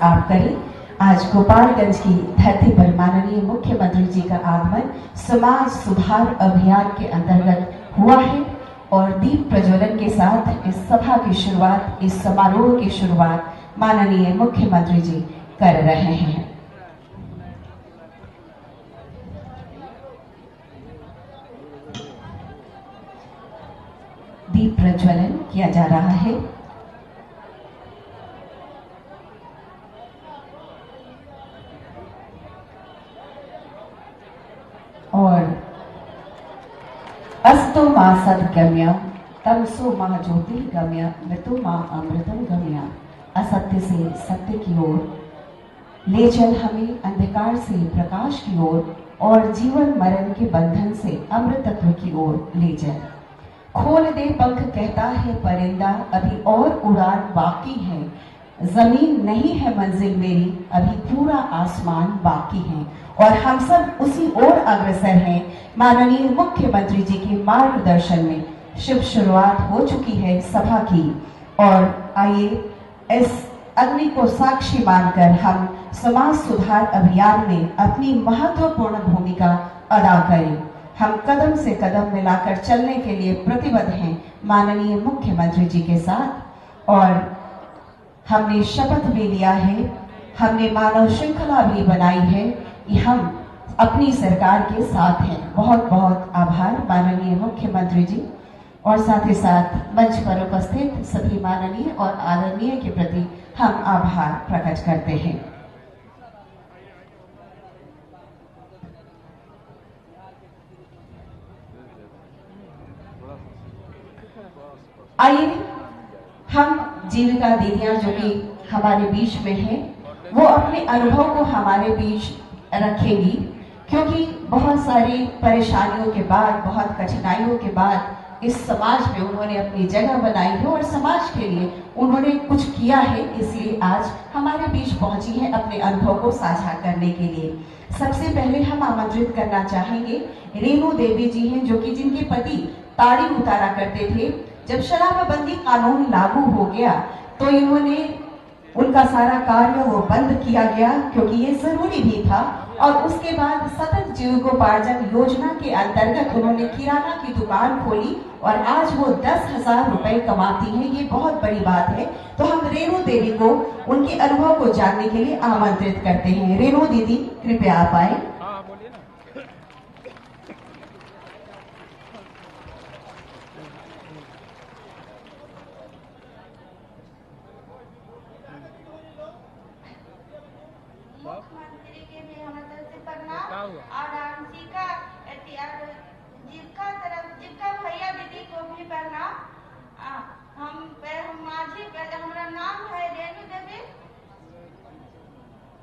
आप करें। आज गोपालगंज की धरती पर माननीय मुख्यमंत्री जी का आगमन समाज सुधार अभियान के अंतर्गत हुआ है और दीप प्रज्वलन के साथ इस सभा की शुरुआत, इस समारोह की शुरुआत माननीय मुख्यमंत्री जी कर रहे हैं। दीप प्रज्वलन किया जा रहा है। और अस्तो मां सद्गम्य तमसो मां ज्योतिर्गम्य मृत्यु मां अमृतम गम्य। असत्य से सत्य की ओर ले चल हमें, अंधकार से प्रकाश की ओर और जीवन मरण के बंधन से अमृत तत्व की ओर ले चल। खोल दे पंख कहता है परिंदा, अभी और उड़ान बाकी है। जमीन नहीं है मंजिल मेरी, अभी पूरा आसमान बाकी है। और हम सब उसी ओर अग्रसर हैं। माननीय मुख्यमंत्री जी के मार्गदर्शन में शुभ शुरुआत हो चुकी है सभा की। और आइए इस अग्नि को साक्षी मानकर हम समाज सुधार अभियान में अपनी महत्वपूर्ण भूमिका अदा करें। हम कदम से कदम मिलाकर चलने के लिए प्रतिबद्ध हैं माननीय मुख्यमंत्री जी के साथ। और हमने शपथ भी लिया है, हमने मानव श्रृंखला भी बनाई है कि हम अपनी सरकार के साथ हैं। बहुत बहुत आभार माननीय मुख्यमंत्री जी और साथ ही साथ मंच पर उपस्थित सभी माननीय और आदरणीय के प्रति हम आभार प्रकट करते हैं। आइए हम जीविका दीदियां जो कि हमारे बीच में हैं, वो अपने अनुभव को हमारे बीच रखेंगी, क्योंकि बहुत सारी परेशानियों के बाद, बहुत कठिनाइयों के बाद इस समाज में उन्होंने अपनी जगह बनाई है और समाज के लिए उन्होंने कुछ किया है, इसलिए आज हमारे बीच पहुंची है अपने अनुभव को साझा करने के लिए। सबसे पहले हम आमंत्रित करना चाहेंगे रेणु देवी जी हैं, जो कि जिनके पति ताड़ी उतारा करते थे। जब शराबबंदी कानून लागू हो गया तो इन्होंने उनका सारा कार्य वो बंद किया गया, क्योंकि ये जरूरी भी था। और उसके बाद सतत जीविकोपार्जन योजना के अंतर्गत उन्होंने किराना की दुकान खोली और आज वो 10,000 रुपए कमाती हैं। ये बहुत बड़ी बात है। तो हम रेणु देवी को उनके अनुभव को जानने के लिए आमंत्रित करते हैं। रेणु दीदी कृपया आप आए। मुख्यमंत्री के भी हमारे तरफ से प्रणाम और जीविका भैया दीदी को भी प्रणाम। हम माझी, हमारा नाम है रेणु देवी।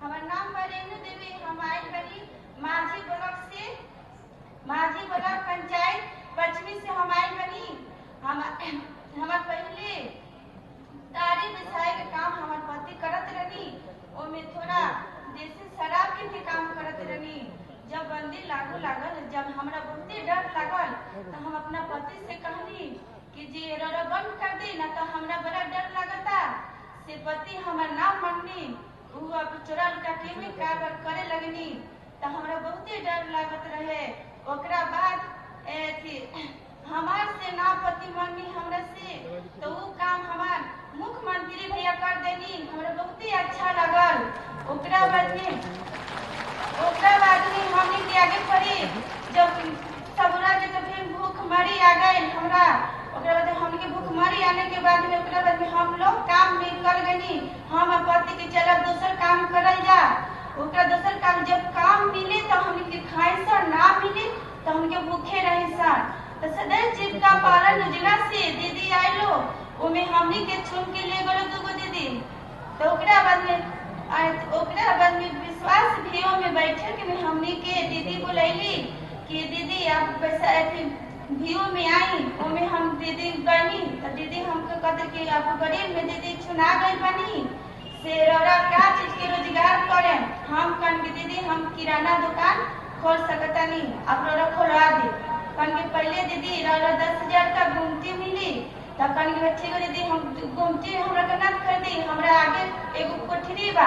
हमारा नाम है रेणु देवी। हम आई बनी माझी ब्लॉक से, माझी ब्लॉक पंचायत पश्चिमी से हम आई बनी। हमारे पहले तारी बिछाए के काम हमारे पति करत रहनी, ओमे थोड़ा देसी शराब के भी काम करत रहनी। जब बंदी लागू लागल, जब हमरा बहुते डर लागल, तो हम अपना पति से कहनी कि जे रोरा बंद कर दी ना, तो हमरा बड़ा डर लगता। से पति हमार नाम मांगनी, वो अब चोरा लुका के में कारगर करे लगनी, तो हमरा बहुते डर लागत रहे। ओकरा बाद हमार से ना पति मांगनी हमरा से, तो वो काम हमार मुख्यमंत्री भैया कर देनी। हमरा बहुते अच्छा लगल। ओकरा बाद में हमने के आगे पड़ी, जब सबरा के तो फिर भूख मरी आ गई हमरा। ओकरा बाद हमके भूख मरी आने के बाद में ओकरा बाद में हम लोग काम भी कर गनी। हम पति के चला दूसर काम करल जा। ओकरा दूसर काम जब काम मिले तो हमके खाए सर, ना मिले तो हमके भूखे रहे सर। तो सदैव जीविका पालन योजना से दीदी आइलो, ओमे हमनी के चुन के ले गलो दुगो दीदी। तो ओकरा बाद में विश्वास भीओ में बैठक में हमनी के दीदी बुलैली कि दीदी आप पैसा भीओ में आई। ओमे हम दीदी गनी, तो दीदी हमको कहते कि आप गरीब में दीदी चुना गई बनी से रौरा क्या चीज के रोजगार करे। हम कन के दीदी हम किराना दुकान खोल सकता नहीं, आप रौरा खोलवा दी। कन के पहले दीदी रौरा 10,000 का गुमती मिली, तब कहनी कि ठीक है दीदी हम गुमटी हमरा के ना खरीदी हमरा आगे एगो कोठरी बा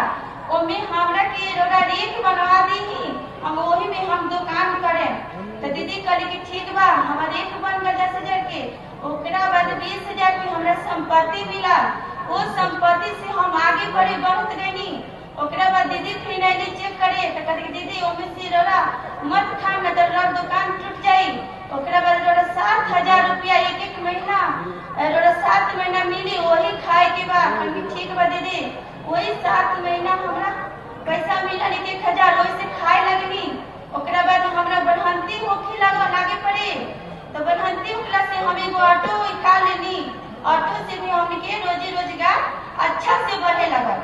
ओमे हमरा के रोड़ा रेक बनवा दीही हम वही में हम दुकान करे। तो दीदी कहली कि ठीक बा हमारे एक बन गया 10,000 के। ओकरा बाद 20,000 की हमरा संपत्ति मिला। उस संपत्ति से हम आगे बढ़े बहुत गनी। ओकरा बाद दीदी फिर आइले चेक करे तो कहते कि दीदी ओमे से रोड़ा मत खा न तो रोड़ा दुकान टूट जाई। ओकरा बाद रोड़ा 7,000 रुपया एक महीना रोड़ा 7 महीना मिली वही खाए के बाद कहली ठीक बा दीदी वही 7 महीना हमरा पैसा मिला 1,000 वही से खाए लगनी। ओकरा बाद हमरा बढ़ंती होखे लगल आगे पड़े तो बढ़ंती होखला से हम एगो ऑटो खा लेनी। ऑटो से भी हमके रोजी रोजगार अच्छा से बढ़े लगल।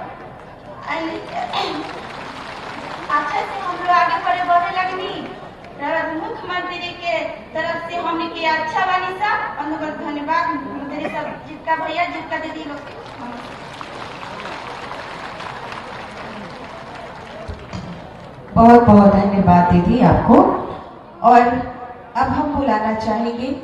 अच्छा से हम लोग आगे बढ़े बढ़े लगनी। मुख्यमंत्री के तरफ से हमने के अच्छा बानी सा और धन्यवाद मेरे सब जिसका भैया जिसका दीदी लोग। बहुत बहुत धन्यवाद दीदी आपको। और अब हम बुलाना चाहेंगे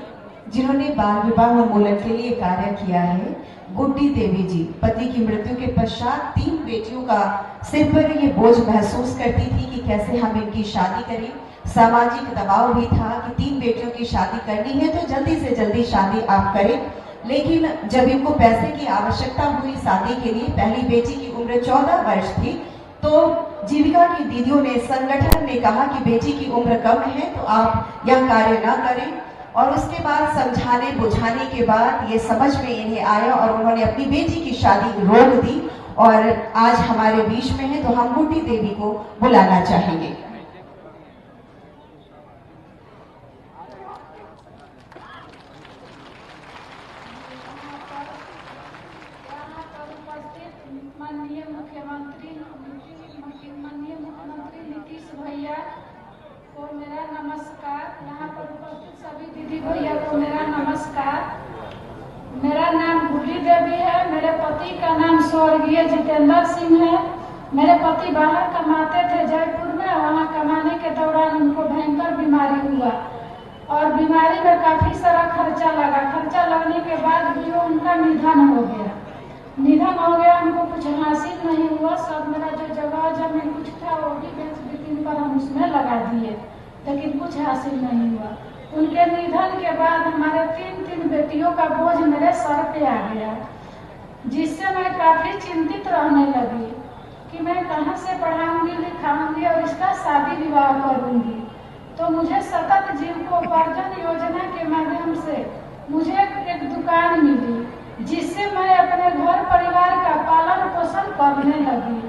जिन्होंने बाल विवाह उन्मूलन के लिए कार्य किया है, गुड्डी देवी जी। पति की मृत्यु के पश्चात 3 बेटियों का सिर पर ये बोझ महसूस करती थी कि कैसे हम इनकी शादी करें। सामाजिक दबाव भी था कि 3 बेटियों की शादी करनी है तो जल्दी से जल्दी शादी आप करें। लेकिन जब इनको पैसे की आवश्यकता हुई शादी के लिए, पहली बेटी की उम्र 14 वर्ष थी, तो जीविका की दीदियों ने, संगठन ने कहा कि बेटी की उम्र कम है तो आप यह कार्य ना करें। और उसके बाद समझाने बुझाने के बाद ये समझ में इन्हें आया और उन्होंने अपनी बेटी की शादी रोक दी और आज हमारे बीच में है। तो हम गुड्डी देवी को बुलाना चाहेंगे। माननीय मुख्यमंत्री नीतीश भैया को मेरा नमस्कार। यहाँ पर उपस्थित सभी दीदी भैया को मेरा नमस्कार। मेरा नाम गुड्डी देवी है। मेरे पति का नाम स्वर्गीय जितेंद्र सिंह है। मेरे पति बाहर कमाते थे जयपुर में। वहाँ कमाने के दौरान उनको भयंकर बीमारी हुआ और बीमारी में काफी सारा खर्चा लगा। खर्चा लगने के बाद भी उनका निधन हो गया। उनको कुछ हासिल नहीं हुआ। सब मेरा जो जगह जमीन कुछ था वो भी बेच बिकिन पर हम उसमें लगा दिए, लेकिन कुछ हासिल नहीं हुआ। उनके निधन के बाद हमारे 3 बेटियों का बोझ मेरे सर पे आ गया, जिससे मैं काफी चिंतित रहने लगी कि मैं कहाँ से पढ़ाऊंगी लिखाऊंगी और इसका शादी विवाह करूंगी। तो मुझे सतत जीविकोपार्जन योजना के माध्यम से मुझे एक दुकान मिली, जिससे मैं अपने घर परिवार का पालन पोषण करने लगी।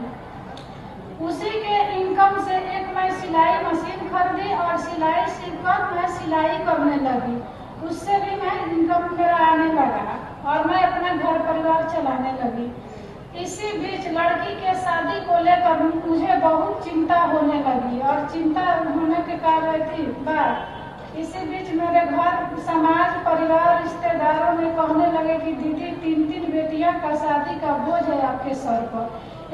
उसी के इनकम से एक मैं सिलाई मशीन खरीदी और सिलाई सीखकर मैं सिलाई करने लगी। उससे भी मैं इनकम मेरा आने लगा और मैं अपना घर परिवार चलाने लगी। इसी बीच लड़की के शादी को लेकर मुझे बहुत चिंता होने लगी और चिंता होने के कारण इसी बीच मेरे घर समाज परिवार रिश्तेदारों ने कहने लगे कि दीदी 3 बेटियां का शादी का बोझ है आपके सर पर।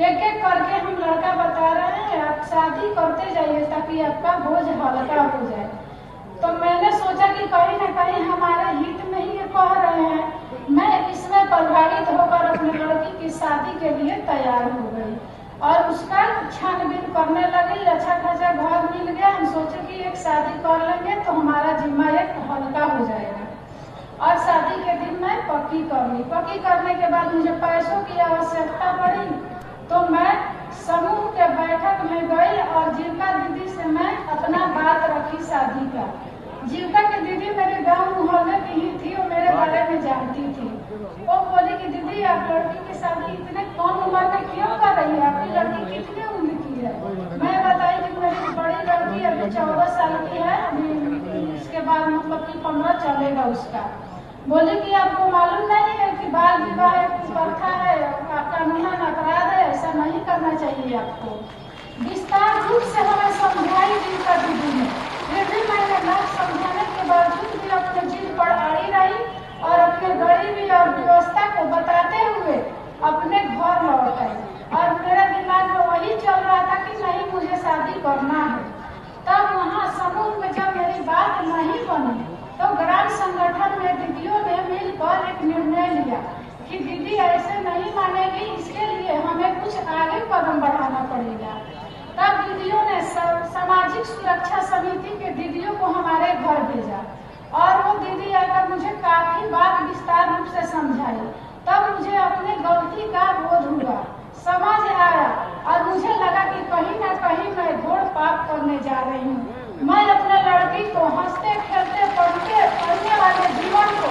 एक एक करके हम लड़का बता रहे हैं, आप शादी करते जाइए ताकि आपका बोझ हल्का हो जाए। तो मैंने सोचा कि कहीं न कहीं हमारे हित में ही ये कह रहे हैं। मैं इसमें प्रभावित होकर अपने लड़की की शादी के लिए तैयार हो गई और उसका छानबीन करने लगी। अच्छा खासा घर मिल गया। हम सोचे कि एक शादी कर लेंगे तो हमारा जिम्मा एक हल्का हो जाएगा। और शादी के दिन मैं पक्की कर ली। पक्की करने के बाद मुझे पैसों की आवश्यकता पड़ी, तो मैं समूह के बैठक में गई और जीविका दीदी से मैं अपना बात रखी शादी का। जीविका की दीदी मेरे गांव मोहल्ले की ही थी, वो मेरे बारे में जानती थी। वो बोली कि दीदी आप लड़की की शादी इतने कम उम्र में क्यों कर रही है? आपकी लड़की कितने उम्र की है? मैं बताई कि मेरी बड़ी लड़की अभी 14 साल की है। अभी इसके बाद मतलब कि 15 चलेगा उसका। बोली कि आपको मालूम नहीं है कि बाल विवाह एक प्रथा है, कानूनन अपराध है, ऐसा नहीं करना चाहिए आपको। विस्तार रूप से हमें समझाई जीविका दीदी ने। फिर भी मैंने ना समझाने के बावजूद भी अपने जिद पर अड़ी रही और अपने गरीबी और व्यवस्था को बताते हुए अपने घर लौट आई। और मेरे दिमाग में वही चल रहा था कि नहीं मुझे शादी करना है। तब वहाँ समूह में जब मेरी बात नहीं बनी तो ग्राम संगठन में दीदियों ने मिलकर एक निर्णय लिया कि दीदी ऐसे नहीं मानेगी, इसके लिए हमें कुछ आगे कदम बढ़ाना पड़ेगा। तब दीदियों ने सामाजिक सुरक्षा समिति के दीदियों को हमारे घर भेजा और वो दीदी आकर मुझे काफी बात विस्तार रूप से समझाई। तब मुझे अपने गलती का बोध हुआ, समझ आया और मुझे लगा कि कहीं ना कहीं मैं घोर पाप करने जा रही हूँ। मैं अपने लड़की को हंसते खेलते पढ़ने वाले जीवन को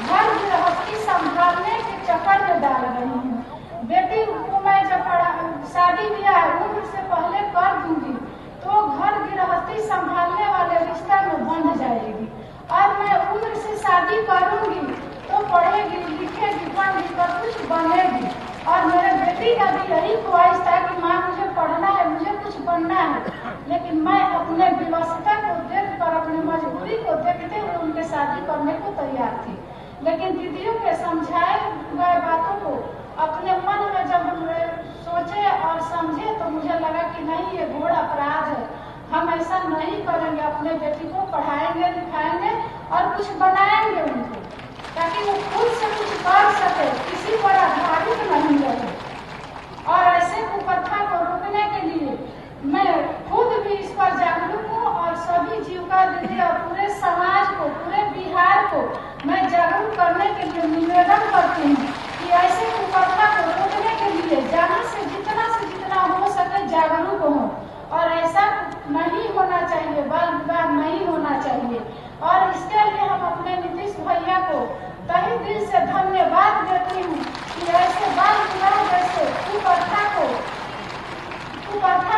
घर गृहस्थी संभालने के चक्कर में डाल रही हूँ। बेटी को मैं जब शादी ब्याह उम्र से पहले कर दूंगी तो घर गृहस्थी संभालने वाले रिश्ता में बंध जाएगी और मैं उम्र से शादी करूंगी तो पढ़ेगी लिखेगी पढ़ लिख कर कुछ बनेगी। और मेरे बेटी का भी यही ख्वाहिश था कि माँ मुझे पढ़ना है, मुझे कुछ बनना है, लेकिन मैं अपने विवशता को देखकर अपनी मजबूरी को देखते हुए उनके शादी करने को तैयार थी। लेकिन दीदियों के समझाए गए बातों को अपने मन में जब हम सोचे और समझे तो मुझे लगा कि नहीं, ये घोर अपराध है, हम ऐसा नहीं करेंगे। अपने बेटी को पढ़ाएंगे लिखाएंगे और कुछ बनाएंगे उनको, ताकि वो खुद से कुछ कर सके, किसी पर आधारित नहीं रहे। और ऐसे कुप्रथा को रोकने के लिए मैं खुद भी इस पर जागरूक हूँ और सभी जीविका दीदी और पूरे समाज को, पूरे बिहार को मैं जागरूक करने के लिए निवेदन करती हूँ कि ऐसे कुप्रथा को रोकने के लिए जहाँ से जितना हो सके जागरूक हो। और ऐसा नहीं होना चाहिए, बाल विवाह नहीं होना चाहिए। और इसके लिए हम अपने नीतीश भैया को तहे दिल से धन्यवाद देती हूँ कि ऐसे बाल विवाह जैसे कुप्रथा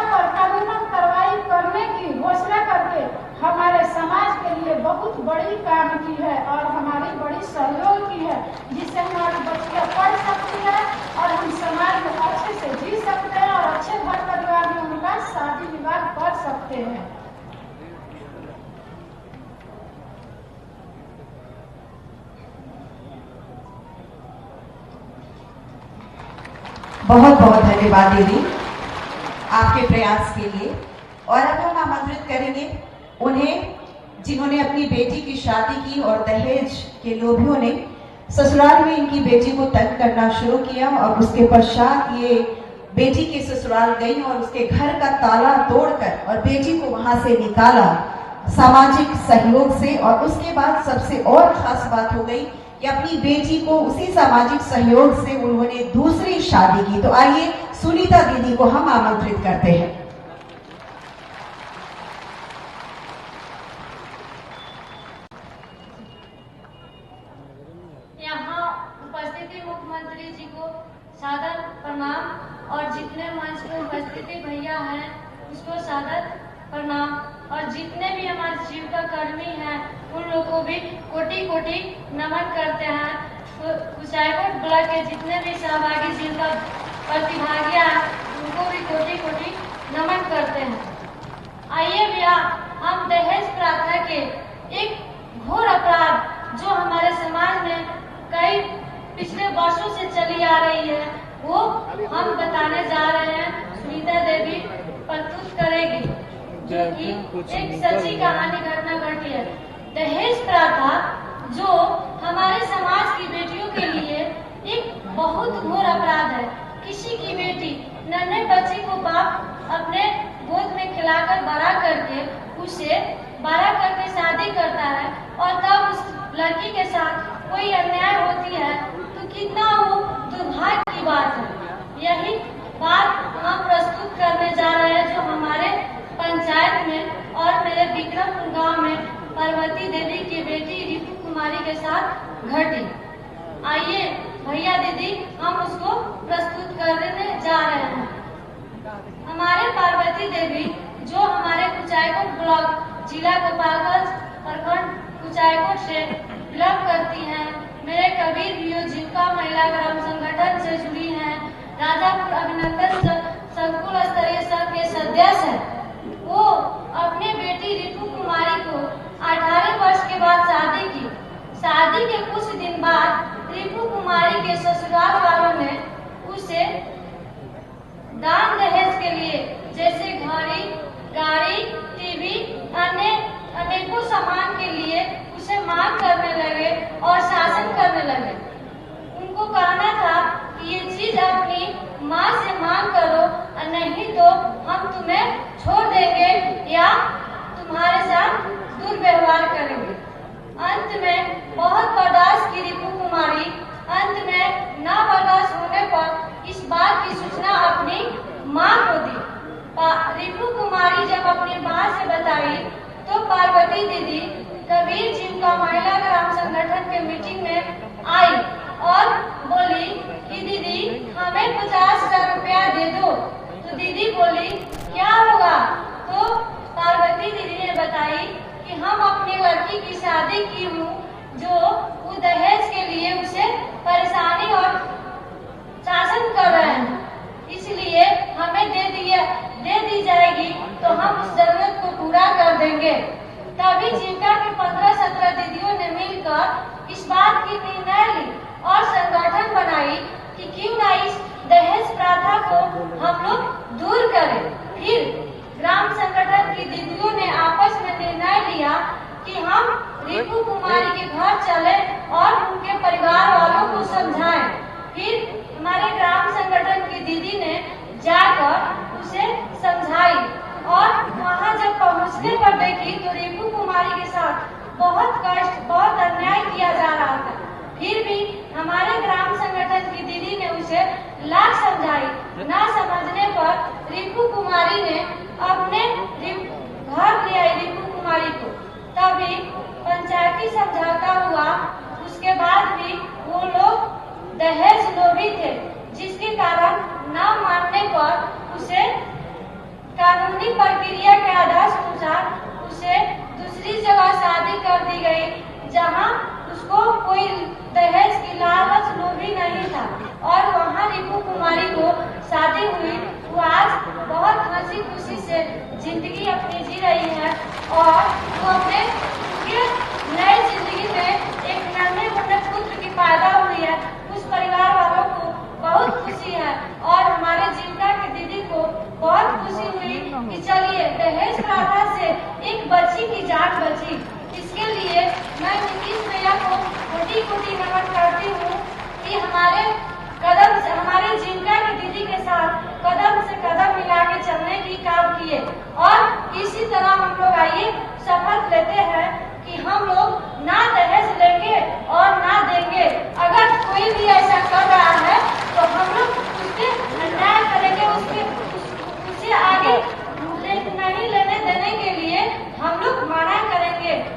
पर कानूनन कार्रवाई करने की घोषणा करके हमारे समाज के लिए बहुत बड़ी काम की है और हमारी बड़ी सहयोग की है, जिससे हमारी बच्चियाँ पढ़ सकती है और हम समाज में अच्छे से जी सकते हैं और अच्छे घर परिवार में उनका शादी विवाह कर सकते हैं। बहुत बहुत धन्यवाद दीदी आपके प्रयास के लिए। और अब हम आमंत्रित करेंगे उन्हें जिन्होंने अपनी बेटी की शादी की और दहेज के लोभियों ने ससुराल में इनकी बेटी को तंग करना शुरू किया और उसके पश्चात ये बेटी के ससुराल गई और उसके घर का ताला तोड़कर और बेटी को वहां से निकाला सामाजिक सहयोग से। और उसके बाद सबसे और खास बात हो गई कि अपनी बेटी को उसी सामाजिक सहयोग से उन्होंने दूसरी शादी की। तो आइए सुनीता दीदी को हम आमंत्रित करते हैं। यहाँ उपस्थित मुख्यमंत्री जी को सादर प्रणाम और जितने मंच में उपस्थित भैया हैं उसको सादर प्रणाम और जितने भी हमारे जीविका कर्मी हैं उन लोगों को भी कोटि कोटि नमन करते हैं। तो कुचायकोट ब्लॉक के जितने भी सहभागी जीविका प्रतिभागियां हैं उनको भी कोटि कोटि नमन करते हैं। आइए भैया, हम दहेज प्रथा के एक घोर अपराध जो हमारे समाज में कई पिछले वर्षों से चली आ रही है वो हम बताने जा रहे हैं। सुनीता देवी प्रस्तुत करेगी जो कि एक सच्ची कहानी घटना घटी है। दहेज प्रथा जो हमारे समाज की बेटियों के लिए एक बहुत घोर अपराध है। किसी की बेटी नन्हे बच्चे को बाप अपने गोद में खिलाकर बड़ा करके शादी करता है और तब उस लड़की के साथ कोई अन्याय होती है तो कितना वो दुर्भाग्य की बात है। यही बात हम प्रस्तुत करने जा रहे हैं जो हमारे पंचायत में और मेरे विक्रमपुर गांव में पार्वती देवी की बेटी रितु कुमारी के साथ घटी। आइए भैया दीदी हम उसको प्रस्तुत करने जा रहे हैं। हमारे पार्वती देवी जो हमारे कुचायकोट ब्लॉक जिला गोपालगंज प्रखंड कुचायकोट से बिलोंग करती हैं। मेरे कबीर बीओ जीविका महिला ग्राम संगठन से जुड़ी हैं। राजापुर अभिनंदन संकुल स्तरीय संघ के सदस्य हैं। वो अपनी बेटी रितु कुमारी को 18 वर्ष के बाद शादी की। शादी के कुछ दिन बाद रितु कुमारी के ससुराल वालों ने उसे दान दहेज के लिए जैसे घड़ी, गाड़ी, टीवी, अन्य अनेकों सामान के लिए उसे मांग करने लगे और शासन करने लगे। उनको कहना था कि ये चीज अपनी माँ से मांग करो और नहीं तो हम तुम्हें छोड़ देंगे या तुम्हारे साथ दुर्व्यवहार करेंगे। अंत में बहुत बर्दाश्त की रिपु कुमारी अंत में ना बर्दाश्त होने पर इस बात की सूचना अपनी माँ को दी। रिपु कुमारी जब अपनी माँ से बताई तो पार्वती दीदी कबीर जी का महिला ग्राम संगठन के मीटिंग में आई और बोली कि दीदी हमें 50,000 रुपया दे दो। तो दीदी बोली क्या होगा? तो पार्वती दीदी ने बताई कि हम अपनी लड़की की शादी की हूँ जो वो दहेज के लिए उसे परेशानी और शासन कर रहे हैं, इसलिए हमें दे दी जाएगी तो हम उस जरूरत को पूरा कर देंगे। तभी जीविका की 15-17 दीदियों ने मिलकर इस बात की निर्णय ली और संगठन बनाई कि क्यों ना इस दहेज प्रथा को हम लोग दूर करें। फिर ग्राम संगठन की दीदियों ने आपस में निर्णय लिया कि हम रिपु कुमारी के घर चले और उनके परिवार वालों को समझाएं। फिर हमारे ग्राम संगठन की दीदी ने जाकर उसे समझाई और वहां जब पहुंचने पर देखी तो रिपु कुमारी के साथ बहुत कष्ट, बहुत अन्याय किया जा रहा था। फिर भी हमारे ग्राम संगठन की दीदी ने उसे लाख समझाई। ना समझने पर रिपु कुमारी ने अपने घर ले आई रिपु कुमारी को। तभी पंचायती समझौता हुआ। उसके बाद भी वो लोग दहेज लोभी थे, जिसके कारण न मानने पर उसे कानूनी प्रक्रिया के आधार अनुसार उसे दूसरी जगह शादी कर दी गई जहां उसको कोई दहेज की लालच लोभी नहीं था और वहां रिपु कुमारी को शादी हुई। वो आज बहुत हंसी खुशी से जिंदगी अपनी जी रही है और वो अपने नई जिंदगी में एक नन्हे मुन्ने पुत्र की पैदा हुई है। उस परिवार वालों को बहुत खुशी है और हमारे जीविका की दीदी को बहुत खुशी हुई कि चलिए दहेज प्रथा से एक बच्ची की जान बची। इसके लिए मैं नीतीश भैया को कोटि-कोटि नमन करती हूँ